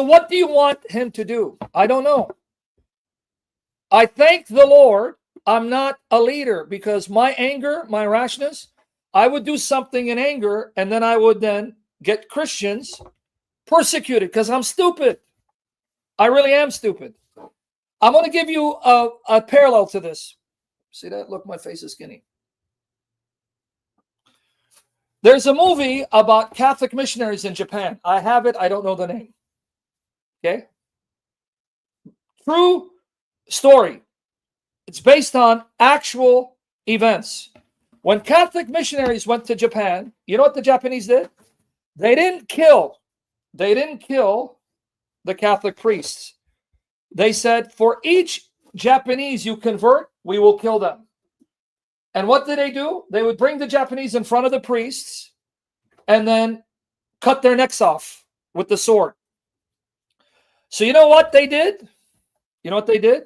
what do you want him to do? I don't know. I thank the Lord I'm not a leader, because my anger, my rashness, I would do something in anger, and then I would then get Christians persecuted because I'm stupid. I really am stupid. I'm going to give you a parallel to this. See that? Look, my face is skinny. There's a movie about Catholic missionaries in Japan. I have it. I don't know the name. Okay? True story. It's based on actual events. When Catholic missionaries went to Japan, you know what the Japanese did? They didn't kill the Catholic priests. They said, for each Japanese you convert, we will kill them. And what did they do? They would bring the Japanese in front of the priests and then cut their necks off with the sword. So you know what they did? You know what they did?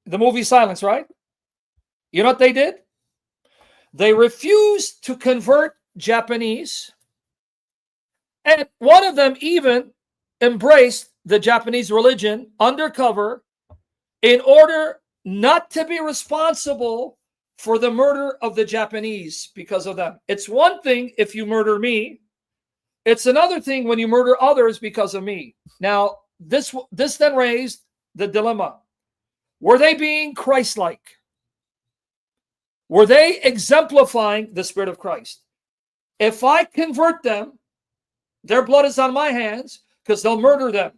The movie Silence, right? You know what they did? They refused to convert Japanese. And one of them even embraced the Japanese religion undercover in order not to be responsible for the murder of the Japanese because of them. It's one thing if you murder me. It's another thing when you murder others because of me. Now, this then raised the dilemma. Were they being Christ-like? Were they exemplifying the Spirit of Christ? If I convert them, their blood is on my hands because they'll murder them.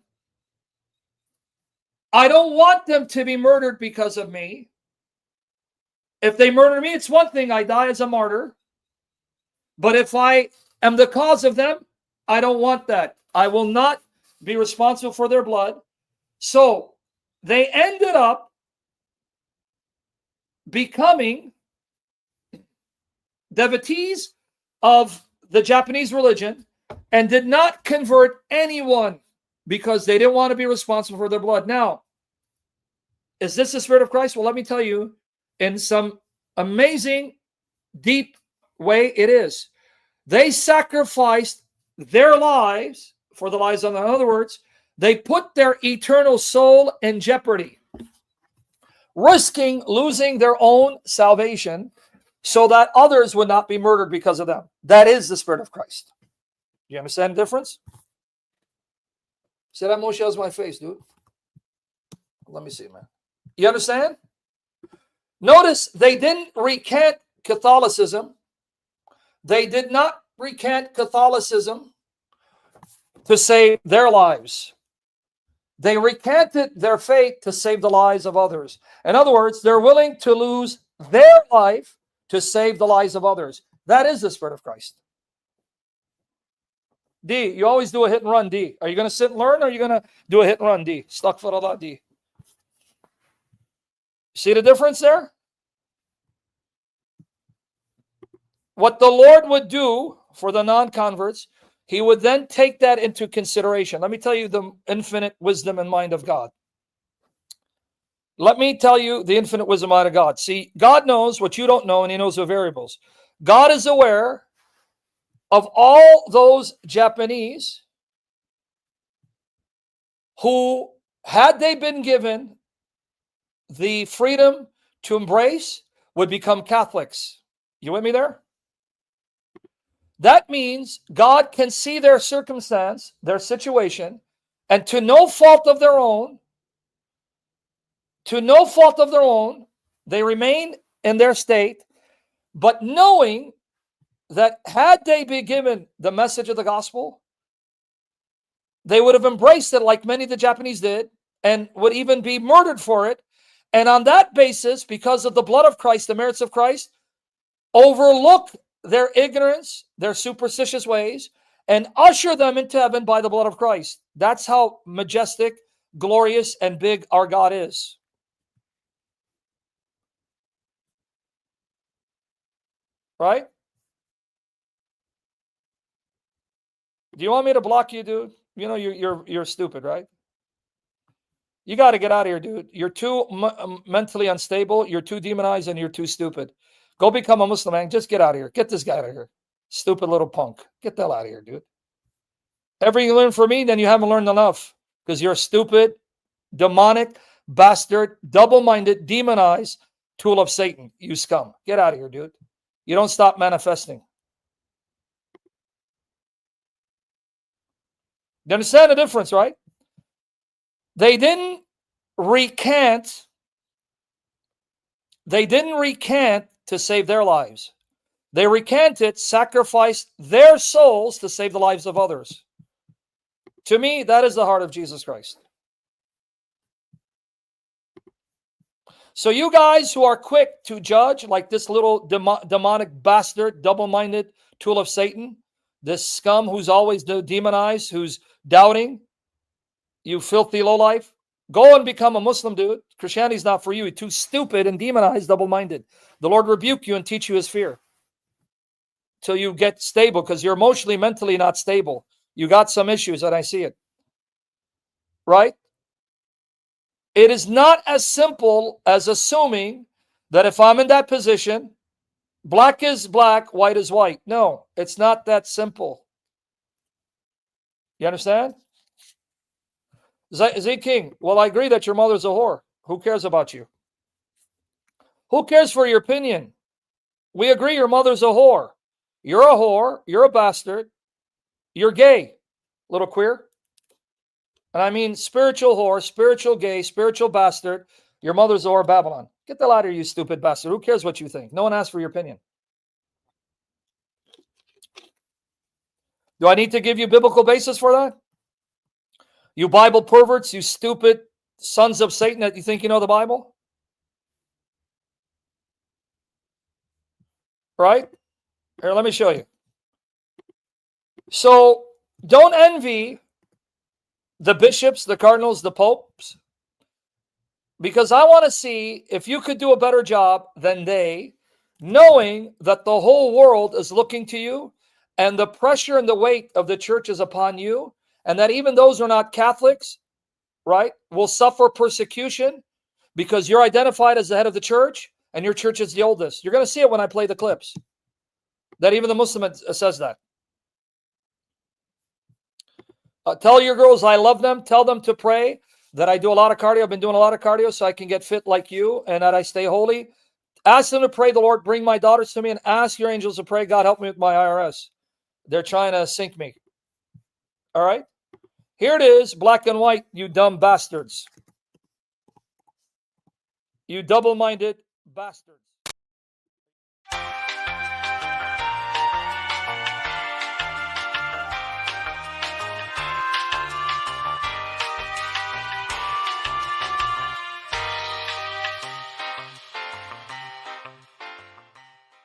I don't want them to be murdered because of me. If they murder me, it's one thing. I die as a martyr. But if I am the cause of them, I don't want that. I will not be responsible for their blood. So they ended up becoming devotees of the Japanese religion and did not convert anyone because they didn't want to be responsible for their blood. Now, is this the Spirit of Christ? Well, let me tell you, in some amazing, deep way, it is. They sacrificed their lives for the lives of others. In other words, they put their eternal soul in jeopardy, risking losing their own salvation so that others would not be murdered because of them. That is the Spirit of Christ. Do you understand the difference? See that Moshe has my face, dude? Let me see, man. You understand? Notice they didn't recant Catholicism. They did not recant Catholicism to save their lives. They recanted their faith to save the lives of others. In other words, they're willing to lose their life to save the lives of others. That is the Spirit of Christ. D, you always do a hit and run, D. Are you going to sit and learn, or are you going to do a hit and run, D? Stuck for Allah, D. See the difference there? What the Lord would do for the non-converts, he would then take that into consideration. Let me tell you the infinite wisdom and mind of God. Let me tell you the infinite wisdom and mind of God. See, God knows what you don't know, and he knows the variables. God is aware of all those Japanese who, had they been given the freedom to embrace, would become Catholics. You with me there? That means God can see their circumstance, their situation, and to no fault of their own, they remain in their state, but knowing that had they been given the message of the gospel, they would have embraced it like many of the Japanese did, and would even be murdered for it. And on that basis, because of the blood of Christ, the merits of Christ, overlook their ignorance, their superstitious ways, and usher them into heaven by the blood of Christ. That's how majestic, glorious, and big our God is. Right? Do you want me to block you, dude? You know you're stupid, right? You got to get out of here, dude. You're too mentally unstable. You're too demonized, and you're too stupid. Go become a Muslim, man. Just get out of here. Get this guy out of here. Stupid little punk. Get the hell out of here, dude. Everything you learn from me, then you haven't learned enough because you're a stupid, demonic, bastard, double-minded, demonized tool of Satan. You scum. Get out of here, dude. You don't stop manifesting. You understand the difference, right? They didn't recant. They didn't recant to save their lives. They recanted, sacrificed their souls to save the lives of others. To me, that is the heart of Jesus Christ. So you guys who are quick to judge, like this little demonic bastard, double-minded tool of Satan, this scum who's always demonized, who's doubting, you filthy lowlife, go and become a Muslim, dude. Christianity's not for you. You're too stupid and demonized, double-minded. The Lord rebuke you and teach you his fear till you get stable, because you're emotionally, mentally not stable. You got some issues, and I see it. Right? It is not as simple as assuming that if I'm in that position, black is black, white is white. No, it's not that simple. You understand? Z King, well, I agree that your mother's a whore. Who cares about you? Who cares for your opinion? We agree your mother's a whore. You're a whore. You're a bastard. You're gay. Little queer. And I mean spiritual whore, spiritual gay, spiritual bastard. Your mother's a whore, Babylon. Get the hell out of here, you stupid bastard. Who cares what you think? No one asked for your opinion. Do I need to give you biblical basis for that? You Bible perverts, you stupid sons of Satan that you think you know the Bible? Right? Here, let me show you. So, don't envy the bishops, the cardinals, the popes, because I want to see if you could do a better job than they, knowing that the whole world is looking to you and the pressure and the weight of the church is upon you, and that even those who are not Catholics, right, will suffer persecution because you're identified as the head of the church and your church is the oldest. You're going to see it when I play the clips. That even the Muslim says that. Tell your girls I love them. Tell them to pray that I do a lot of cardio. I've been doing a lot of cardio so I can get fit like you and that I stay holy. Ask them to pray the Lord, bring my daughters to me, and ask your angels to pray, God, help me with my IRS. They're trying to sink me. All right? Here it is, black and white, you dumb bastards. You double-minded bastards.